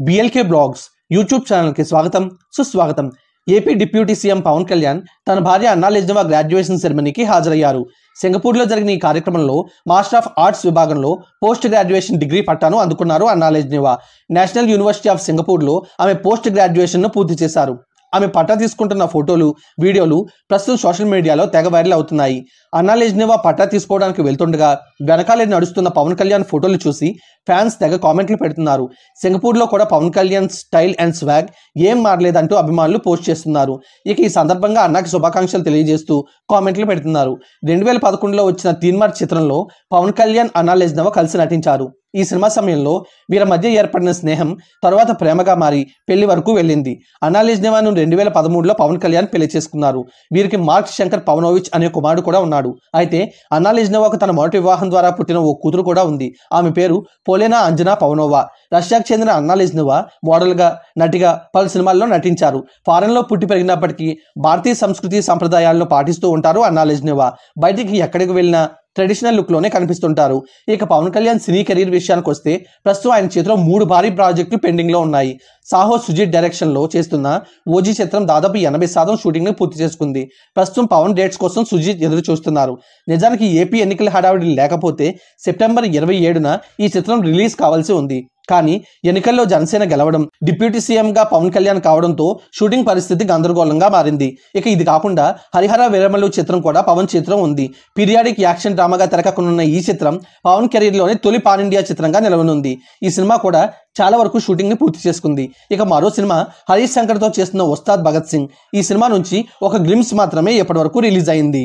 BLK vlogs YouTube ఛానల్కి స్వాగతం సుస్వాగతం. AP deputy CM Pawan Kalyan తన భార్య అన్నా లెజ్నవా గ్రాడ్యుయేషన్ సెరమనీకి హాజరయ్యారు. సింగపూర్లో జరిగిన ఈ కార్యక్రమంలో మాస్టర్ ఆఫ్ ఆర్ట్స్ విభాగంలో పోస్ట్ గ్రాడ్యుయేషన్ డిగ్రీ పట్టాను అందుకున్నారు అన్నా లెజ్నవా. నేషనల్ యూనివర్సిటీ ఆఫ్ సింగపూర్లో ఆమె పోస్ట్ గ్రాడ్యుయేషన్ను పూర్తి చేశారు. ఆమె పట్టా తీసుకుంటున్న ఫోటోలు, వీడియోలు ప్రస్తుతం సోషల్ మీడియాలో తెగ వైరల్ అవుతున్నాయి. అన్నా లెజ్నవా పట్టా తీసుకోవడానికి వెళ్తుండగా వెనకాలే నడుస్తున్న పవన్ కళ్యాణ్ ఫోటోలు చూసి ఫ్యాన్స్ తెగ కామెంట్లు పెడుతున్నారు. సింగపూర్లో కూడా Pawan Kalyan style and swag ఏం మారలేదంటూ అభిమానులు పోస్ట్ చేస్తున్నారు. ఇక ఈ సందర్భంగా అన్నాకి శుభాకాంక్షలు తెలియజేస్తూ కామెంట్లు పెడుతున్నారు. 2011లో వచ్చిన తీన్మార్ చిత్రంలో పవన్ కళ్యాణ్, అన్నా లెజ్నవా కలిసి నటించారు. ఈ సినిమా సమయంలో వీరి మధ్య ఏర్పడిన స్నేహం తర్వాత ప్రేమగా మారి పెళ్లి వరకు వెళ్ళింది. అన్నా లెజ్నవాను 2013లో పవన్ కళ్యాణ్ పెళ్లి చేసుకున్నారు. వీరికి మార్క్ శంకర్ పవనోవిచ్ అనే కుమారుడు కూడా ఉన్నాడు. అయితే అన్నా లెజ్నవాకు తన మొదటి వివాహం ద్వారా పుట్టిన ఓ కూతురు కూడా ఉంది. ఆమె పేరు పోలేనా అంజనా పవనోవా. రష్యాకు చెందిన అన్నా లెజ్నవా మోడల్గా, నటిగా పలు సినిమాల్లో నటించారు. ఫారెన్లో పుట్టి పెరిగినప్పటికీ భారతీయ సంస్కృతి సంప్రదాయాలను పాటిస్తూ ఉంటారు అన్నా లెజ్నవా. బయటికి ఎక్కడికి వెళ్ళినా ట్రెడిషనల్ లుక్లోనే కనిపిస్తుంటారు. ఇక పవన్ కళ్యాణ్ సినీ కెరీర్ విషయానికి వస్తే ప్రస్తుతం ఆయన చేతిలో 3 భారీ ప్రాజెక్టులు పెండింగ్లో ఉన్నాయి. సాహో సుజిత్ డైరెక్షన్లో చేస్తున్న ఓజీ చిత్రం దాదాపు 80% షూటింగ్ని పూర్తి చేసుకుంది. ప్రస్తుతం పవన్ డేట్స్ కోసం సుజిత్ ఎదురు చూస్తున్నారు. నిజానికి ఏపీ ఎన్నికల హడావిడి లేకపోతే సెప్టెంబర్ 27న ఈ చిత్రం రిలీజ్ కావాల్సి ఉంది. కానీ ఎన్నికల్లో జనసేన గెలవడం, డిప్యూటీ సీఎంగా పవన్ కళ్యాణ్ కావడంతో షూటింగ్ పరిస్థితి గందరగోళంగా మారింది. ఇక ఇది కాకుండా హరిహర వీరమల్లు చిత్రం కూడా పవన్ చిత్రం ఉంది. పీరియాడిక్ యాక్షన్ డ్రామాగా తెరకెక్కనున్న ఈ చిత్రం పవన్ కెరీర్లోనే తొలి పాన్ ఇండియా చిత్రంగా నిలవనుంది. ఈ సినిమా కూడా చాలా వరకు షూటింగ్ ని పూర్తి చేసుకుంది. ఇక మరో సినిమా హరీష్ శంకర్తో చేస్తున్న ఉస్తాద్ భగత్ సింగ్. ఈ సినిమా నుంచి ఒక గ్లిమ్స్ మాత్రమే ఇప్పటి వరకు రిలీజ్ అయింది.